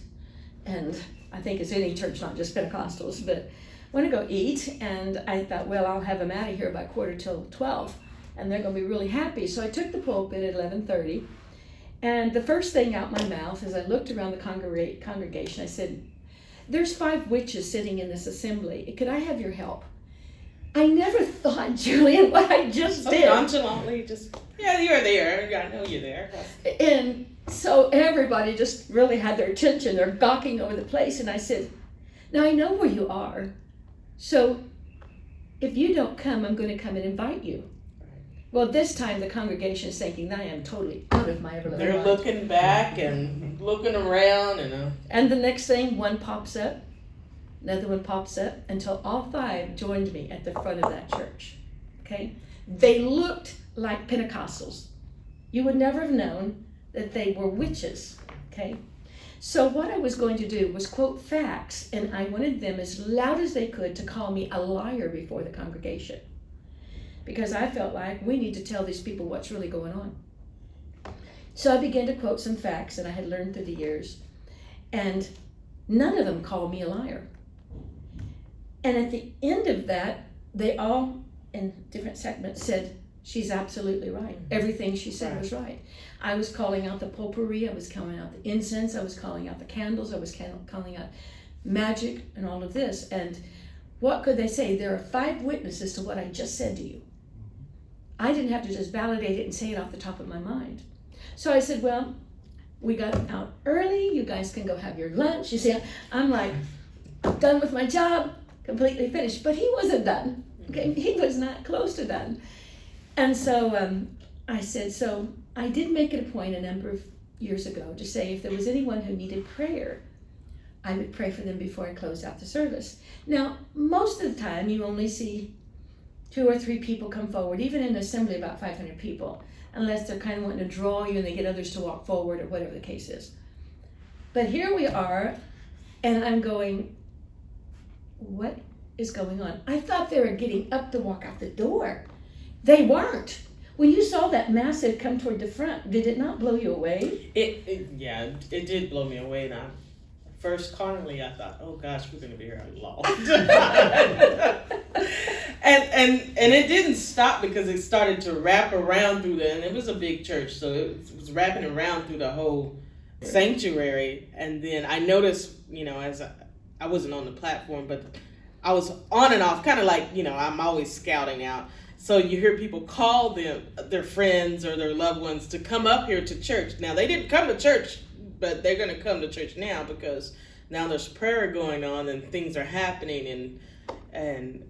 And I think it's any church, not just Pentecostals, but want to go eat. And I thought, well, I'll have them out of here by 11:45, and they're going to be really happy. So I took the pulpit at 11:30. And the first thing out my mouth, as I looked around the congregation, I said, there's 5 witches sitting in this assembly. Could I have your help? I never thought, Julian, what I just So did. nonchalantly, just, yeah, you're there. I know you're there. And so everybody just really had their attention. They're gawking over the place. And I said, now I know where you are. So if you don't come, I'm going to come and invite you. Well, this time the congregation is thinking, I am totally out of my ever living They're mind. looking back and looking around and And the next thing, one pops up, another one pops up, until all five joined me at the front of that church. Okay? They looked like Pentecostals. You would never have known that they were witches. Okay? So what I was going to do was quote facts, and I wanted them as loud as they could to call me a liar before the congregation. Because I felt like we need to tell these people what's really going on. So I began to quote some facts that I had learned through the years, and none of them called me a liar. And at the end of that, they all, in different segments, said, she's absolutely right. Everything she said was right. I was calling out the potpourri, I was calling out the incense, I was calling out the candles, I was calling out magic and all of this. And what could they say? There are 5 witnesses to what I just said to you. I didn't have to just validate it and say it off the top of my mind. So I said, well, we got out early, you guys can go have your lunch. You see, I'm like, I'm done with my job, completely finished. But he wasn't done. Okay, he was not close to done. And so I said, so I did make it a point a number of years ago to say if there was anyone who needed prayer, I would pray for them before I closed out the service. Now, most of the time you only see 2 or 3 people come forward, even in an assembly about 500 people, unless they're kind of wanting to draw you and they get others to walk forward or whatever the case is. But here we are, and I'm going, what is going on? I thought they were getting up to walk out the door. They weren't. When you saw that massive come toward the front, did it not blow you away? it did blow me away. And first carnally, I thought, oh gosh, we're going to be here a long time. and it didn't stop because it started to wrap around through and it was a big church, so it was wrapping around through the whole sanctuary. And then I noticed, as I wasn't on the platform, but I was on and off, kind of like, I'm always scouting out. So you hear people call their friends or their loved ones to come up here to church. Now, they didn't come to church, but they're going to come to church now because now there's prayer going on and things are happening and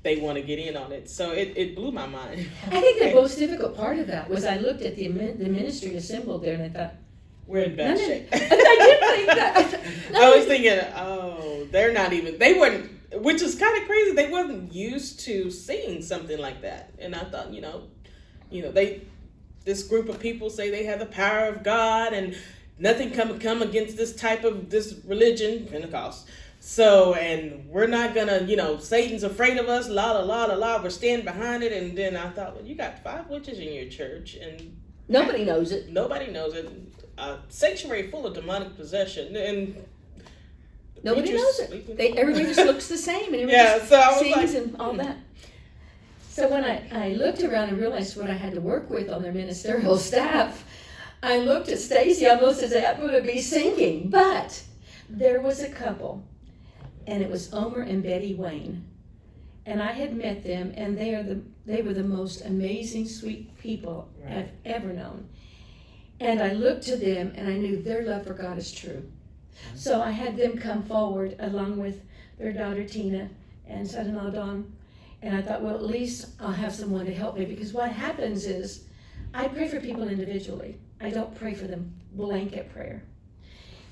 they want to get in on it. So it blew my mind. I think the most difficult part of that was I looked at the ministry assembled there and I thought, we're in bad shape. I did think that. I was thinking, they weren't, which is kind of crazy. They wasn't used to seeing something like that. And I thought, this group of people say they have the power of God and nothing come against this religion, Pentecost. So, and we're not gonna, Satan's afraid of us, we're standing behind it. And then I thought, well, you got 5 witches in your church and nobody knows it. Nobody knows it. A sanctuary full of demonic possession and nobody knows it. Everybody just looks the same and everybody sings and all that. So when I looked around and realized what I had to work with on their ministerial staff, I looked at Stacy almost as if I'm going to be singing. But there was a couple, and it was Omer and Betty Wayne. And I had met them, and they were the most amazing, sweet people I've ever known. And I looked to them, and I knew their love for God is true. So I had them come forward along with their daughter Tina and son-in-law Don. And I thought, well, at least I'll have someone to help me, because what happens is I pray for people individually. I don't pray for them blanket prayer.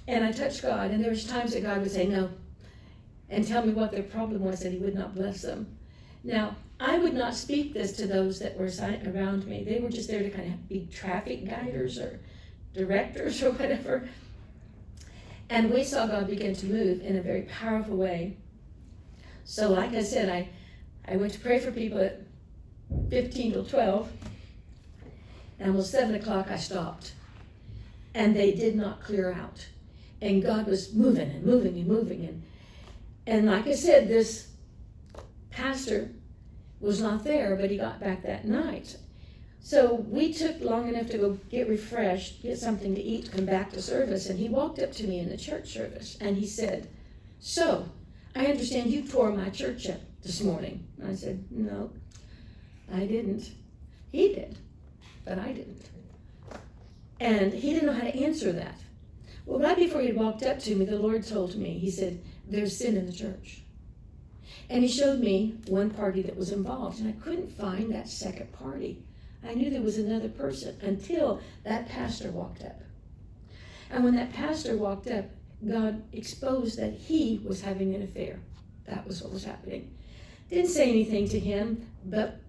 And I touched God, and there was times that God would say no and tell me what their problem was, that he would not bless them. Now, I would not speak this to those that were around me. They were just there to kind of be traffic guiders or directors or whatever. And we saw God begin to move in a very powerful way. So like I said, I went to pray for people at 15 till 12. And almost 7 o'clock I stopped. And they did not clear out. And God was moving and moving and moving. And like I said, this pastor was not there, but he got back that night. So we took long enough to go get refreshed, get something to eat, come back to service. And he walked up to me in the church service and he said, so I understand you tore my church up this morning. I said, no, I didn't. He did, but I didn't. And he didn't know how to answer that. Well, right before he walked up to me, the Lord told me, he said, there's sin in the church. And he showed me one party that was involved, and I couldn't find that second party. I knew there was another person until that pastor walked up. And when that pastor walked up, God exposed that he was having an affair. That was what was happening. Didn't say anything to him, but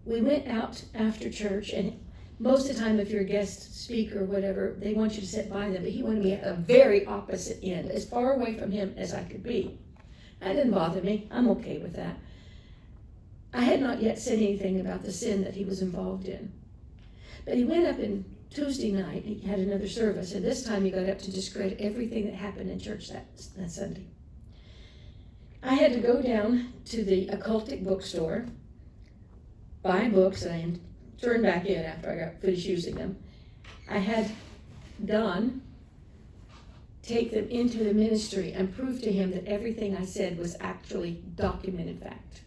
we went out after church, and most of the time, if you're a guest speaker or whatever, they want you to sit by them, but he wanted me at the very opposite end, as far away from him as I could be. That didn't bother me. I'm okay with that. I had not yet said anything about the sin that he was involved in. But he went up and Tuesday night, he had another service, and this time he got up to discredit everything that happened in church that Sunday. I had to go down to the occultic bookstore, buy books, and I turned back in after I got finished using them. I had Don take them into the ministry and prove to him that everything I said was actually documented fact.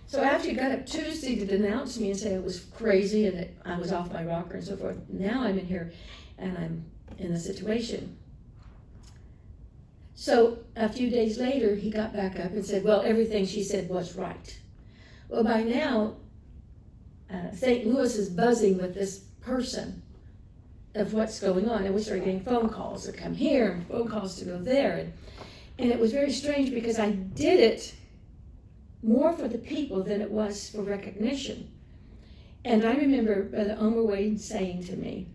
So after he got up Tuesday to denounce me and say I was crazy and that I was off my rocker and so forth, now I'm in here and I'm in a situation. So a few days later, he got back up and said, well, everything she said was right. Well, by now, St. Louis is buzzing with this person of what's going on. And we started getting phone calls to come here and phone calls to go there. And it was very strange because I did it more for the people than it was for recognition. And I remember Brother Omer Wade saying to me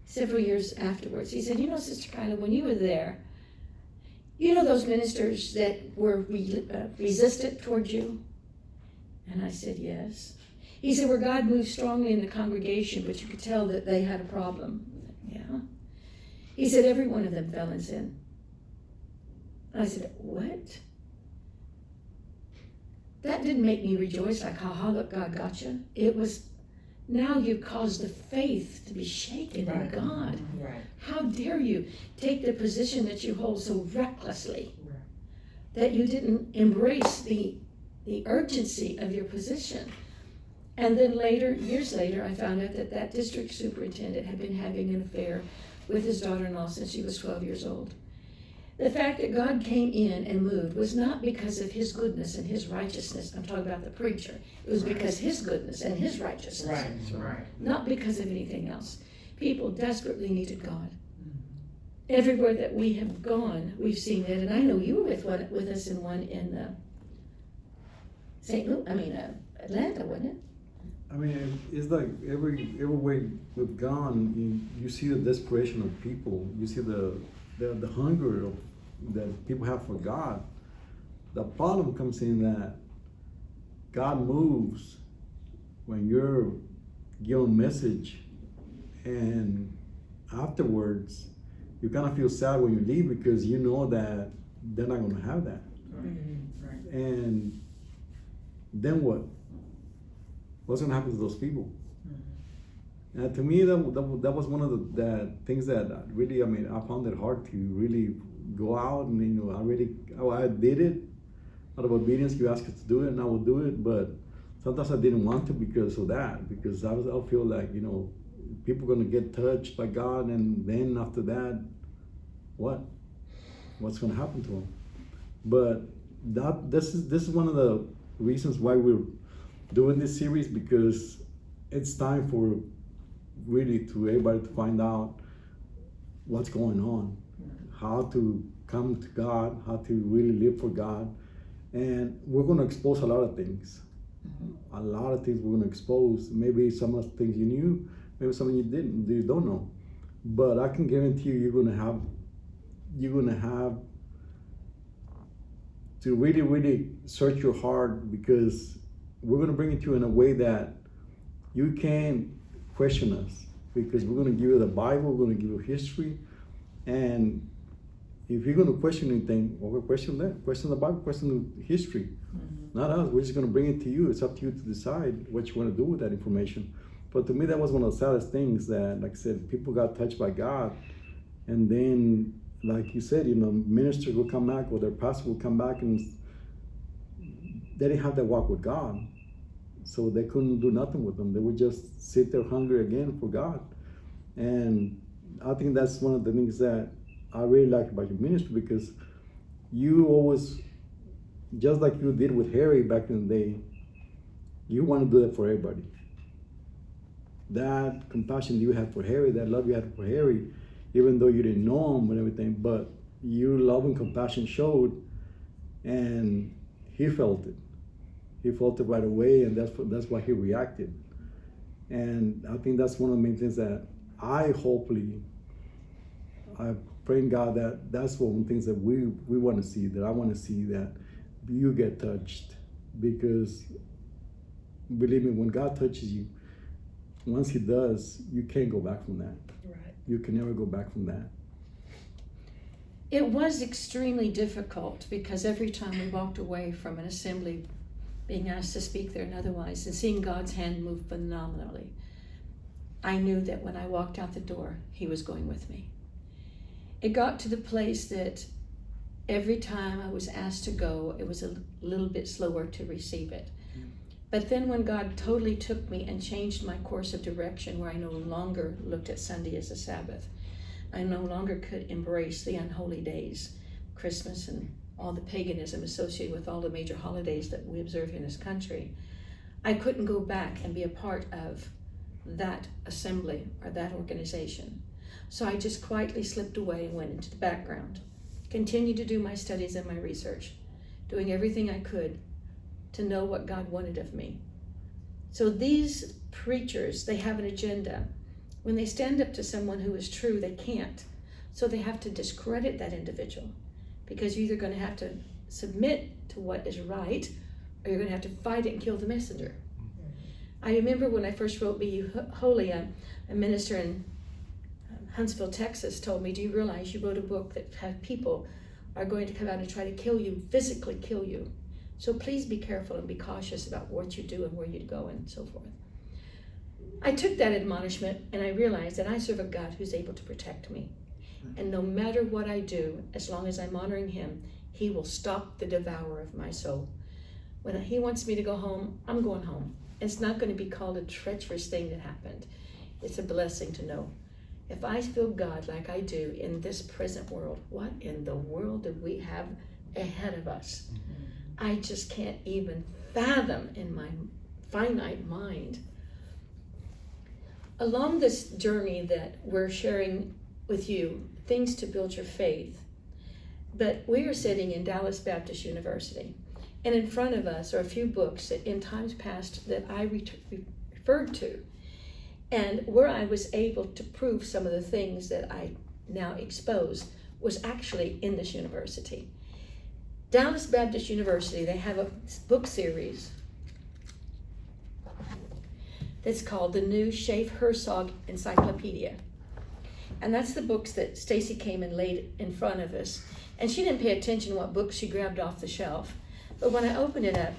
several years afterwards, he said, you know, Sister Kyla, when you were there, you know those ministers that were resistant towards you? And I said, yes. He said, where God moved strongly in the congregation, but you could tell that they had a problem. Yeah. He said, every one of them fell in sin. I said, what? That didn't make me rejoice like, ha, look, God got you. It was, now you've caused the faith to be shaken in God. Right. How dare you take the position that you hold so recklessly, that you didn't embrace the urgency of your position. And then later, years later, I found out that that district superintendent had been having an affair with his daughter-in-law since she was 12 years old. The fact that God came in and moved was not because of his goodness and his righteousness. I'm talking about the preacher. It was because his goodness and his righteousness. Right. Not because of anything else. People desperately needed God. Everywhere that we have gone, we've seen it. And I know you were with us in one in Atlanta, wasn't it? I mean, it's like every way we've gone, you see the desperation of people. You see the hunger that people have for God. The problem comes in that God moves when you're given a message, and afterwards you kind of feel sad when you leave because you know that they're not going to have that. Right. And then what? What's going to happen to those people? And to me, that was one of the things that really, I mean, I found it hard to really go out and, you know, I did it out of obedience. You asked us to do it and I will do it, but sometimes I didn't want to because of that, because I feel like, you know, people are going to get touched by God, and then after that, what's going to happen to them? But this is one of the reasons why we're doing this series, because it's time for really to everybody to find out what's going on, how to come to God, how to really live for God. And we're going to expose a lot of things. A lot of things we're going to expose. Maybe some of the things you knew, maybe some of you don't know. But I can guarantee you're going to have to really, really search your heart, because we're going to bring it to you in a way that you can question us, because we're going to give you the Bible, we're going to give you history, and if you're going to question anything, well, question that. Question the Bible, question the history. Not us. We're just going to bring it to you. It's up to you to decide what you want to do with that information. But to me, that was one of the saddest things, that, like I said, people got touched by God, and then like you said, ministers will come back or their pastor will come back and they didn't have that walk with God. So they couldn't do nothing with them. They would just sit there hungry again for God. And I think that's one of the things that I really like about your ministry, because you always, just like you did with Harry back in the day, you want to do that for everybody. That compassion you had for Harry, that love you had for Harry, even though you didn't know him and everything, but your love and compassion showed, and he felt it. He felt it right away, and that's why he reacted. And I think that's one of the main things that I pray in God that that's one of the things that we want to see, that I want to see, that you get touched. Because believe me, when God touches you, once he does, you can't go back from that. Right. You can never go back from that. It was extremely difficult, because every time we walked away from an assembly, being asked to speak there and otherwise, and seeing God's hand move phenomenally, I knew that when I walked out the door, he was going with me. It got to the place that every time I was asked to go, it was a little bit slower to receive it. But then when God totally took me and changed my course of direction, where I no longer looked at Sunday as a Sabbath, I no longer could embrace the unholy days, Christmas and all the paganism associated with all the major holidays that we observe in this country, I couldn't go back and be a part of that assembly or that organization. So I just quietly slipped away and went into the background, continued to do my studies and my research, doing everything I could to know what God wanted of me. So these preachers, they have an agenda. When they stand up to someone who is true, they can't. So they have to discredit that individual, because you're either going to have to submit to what is right, or you're going to have to fight it and kill the messenger. I remember when I first wrote Be You Holy, a minister in Huntsville, Texas, told me, do you realize you wrote a book that had people are going to come out and try to kill you, physically kill you. So please be careful and be cautious about what you do and where you go and so forth. I took that admonishment and I realized that I serve a God who's able to protect me. And no matter what I do, as long as I'm honoring him, he will stop the devourer of my soul. When he wants me to go home, I'm going home. It's not going to be called a treacherous thing that happened. It's a blessing to know. If I feel God like I do in this present world, what in the world do we have ahead of us? I just can't even fathom in my finite mind. Along this journey that we're sharing with you, things to build your faith, but we are sitting in Dallas Baptist University, and in front of us are a few books that in times past that I referred to, and where I was able to prove some of the things that I now expose was actually in this university. Dallas Baptist University, they have a book series that's called the New Schaff-Herzog Encyclopedia. And that's the books that Stacy came and laid in front of us. And she didn't pay attention to what books she grabbed off the shelf. But when I opened it up,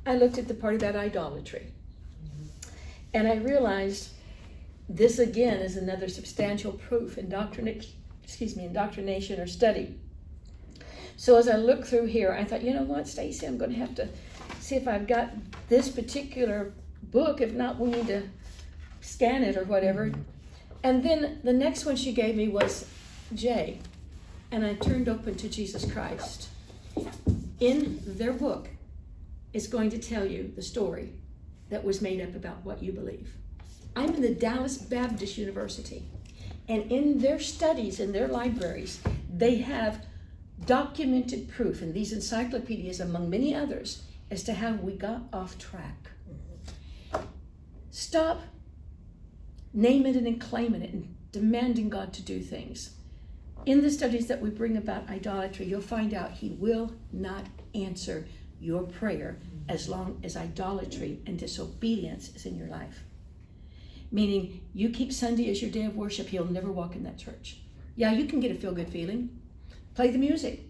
I looked at the part about idolatry. And I realized this again is another substantial proof in indoctrination or study. So as I looked through here, I thought, you know what, Stacy, I'm going to have to see if I've got this particular book. If not, we need to scan it or whatever. And then the next one she gave me was J. And I turned open to Jesus Christ. In their book, it's going to tell you the story that was made up about what you believe. I'm in the Dallas Baptist University. And in their studies, in their libraries, they have documented proof in these encyclopedias, among many others, as to how we got off track. Stop naming it and claiming it and demanding God to do things. In the studies that we bring about idolatry, you'll find out he will not answer your prayer as long as idolatry and disobedience is in your life. Meaning, you keep Sunday as your day of worship, he'll never walk in that church. Yeah, you can get a feel-good feeling. Play the music.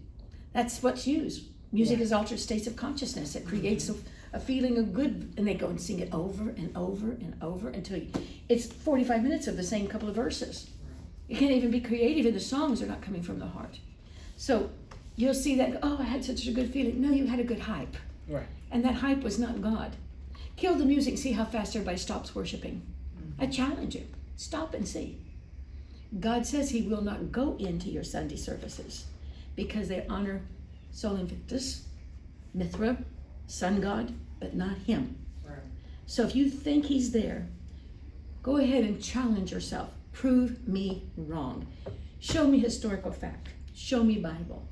That's what's used. Music is altered states of consciousness. It creates a feeling of good, and they go and sing it over and over and over until it's 45 minutes of the same couple of verses. You can't even be creative if the songs are not coming from the heart. So you'll see that, oh, I had such a good feeling. No, you had a good hype. Right. And that hype was not God. Kill the music, see how fast everybody stops worshiping. I challenge you. Stop and see. God says he will not go into your Sunday services because they honor Sol Invictus, Mithra, sun god, but not him. Right. So if you think he's there, go ahead and challenge yourself. Prove me wrong. Show me historical fact. Show me Bible.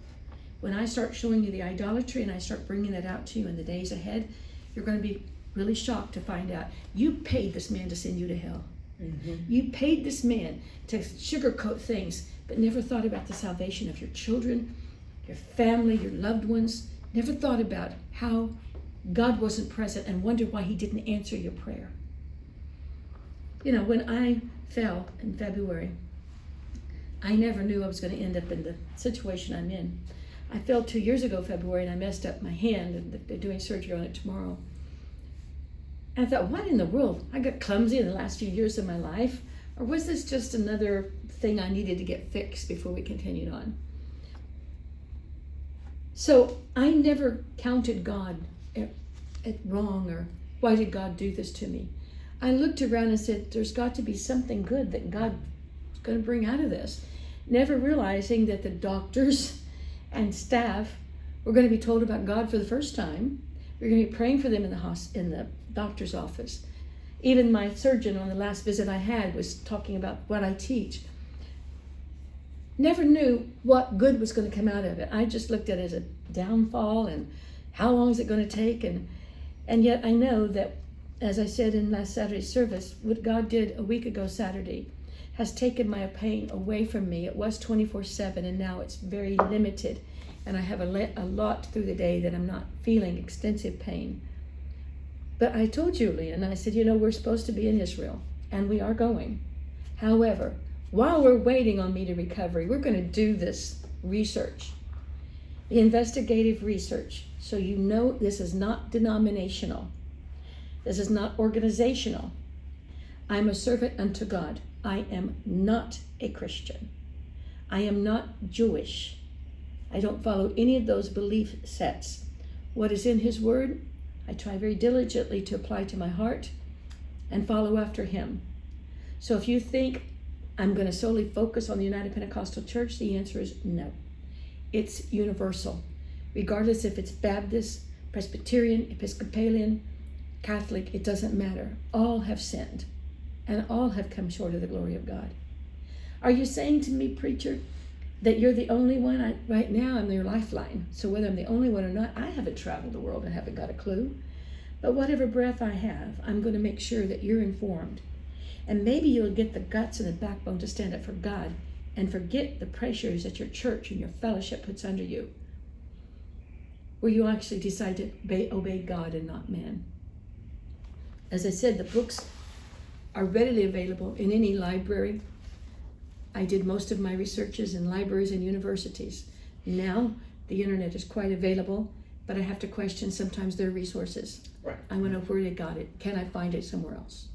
When I start showing you the idolatry and I start bringing that out to you in the days ahead, you're going to be really shocked to find out you paid this man to send you to hell. Mm-hmm. You paid this man to sugarcoat things, but never thought about the salvation of your children, your family, your loved ones. Never thought about how God wasn't present and wondered why he didn't answer your prayer. You know, when I fell in February, I never knew I was going to end up in the situation I'm in. I fell 2 years ago, February, and I messed up my hand, and they're doing surgery on it tomorrow. And I thought, what in the world? I got clumsy in the last few years of my life? Or was this just another thing I needed to get fixed before we continued on? So I never counted God at wrong or why did God do this to me? I looked around and said, there's got to be something good that God's going to bring out of this. Never realizing that the doctors and staff were going to be told about God for the first time. We're going to be praying for them in the doctor's office. Even my surgeon on the last visit I had was talking about what I teach. Never knew what good was going to come out of it. I just looked at it as a downfall and how long is it going to take? And yet I know that, as I said in last Saturday's service, what God did a week ago Saturday has taken my pain away from me. It was 24/7 and now it's very limited. And I have a lot through the day that I'm not feeling extensive pain. But I told Julian, I said, you know, we're supposed to be in Israel, and we are going. However, while we're waiting on me to recovery, we're going to do this research, the investigative research, so you know this is not denominational. This is not organizational. I'm a servant unto God. I am not a Christian. I am not Jewish. I don't follow any of those belief sets. What is in his word, I try very diligently to apply to my heart and follow after him. So if you think I'm going to solely focus on the United Pentecostal Church, the answer is no. It's universal. Regardless if it's Baptist, Presbyterian, Episcopalian, Catholic, it doesn't matter. All have sinned and all have come short of the glory of God. Are you saying to me, preacher, that you're the only one? Right now I'm your lifeline. So whether I'm the only one or not, I haven't traveled the world and haven't got a clue. But whatever breath I have, I'm going to make sure that you're informed. And maybe you'll get the guts and the backbone to stand up for God and forget the pressures that your church and your fellowship puts under you, where you actually decide to obey God and not man. As I said, the books are readily available in any library. I did most of my researches in libraries and universities. Now, the internet is quite available, but I have to question sometimes their resources. Right. I want to know where they got it. Can I find it somewhere else?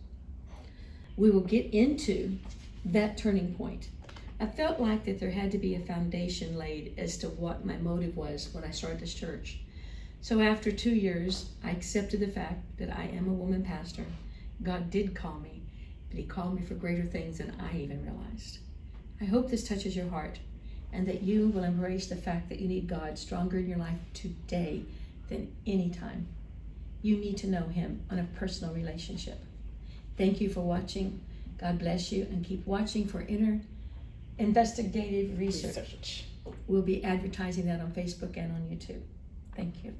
We will get into that turning point. I felt like that there had to be a foundation laid as to what my motive was when I started this church. So after 2 years, I accepted the fact that I am a woman pastor. God did call me, but he called me for greater things than I even realized. I hope this touches your heart and that you will embrace the fact that you need God stronger in your life today than any time. You need to know him on a personal relationship. Thank you for watching. God bless you, and keep watching for Investigative Research. We'll be advertising that on Facebook and on YouTube. Thank you.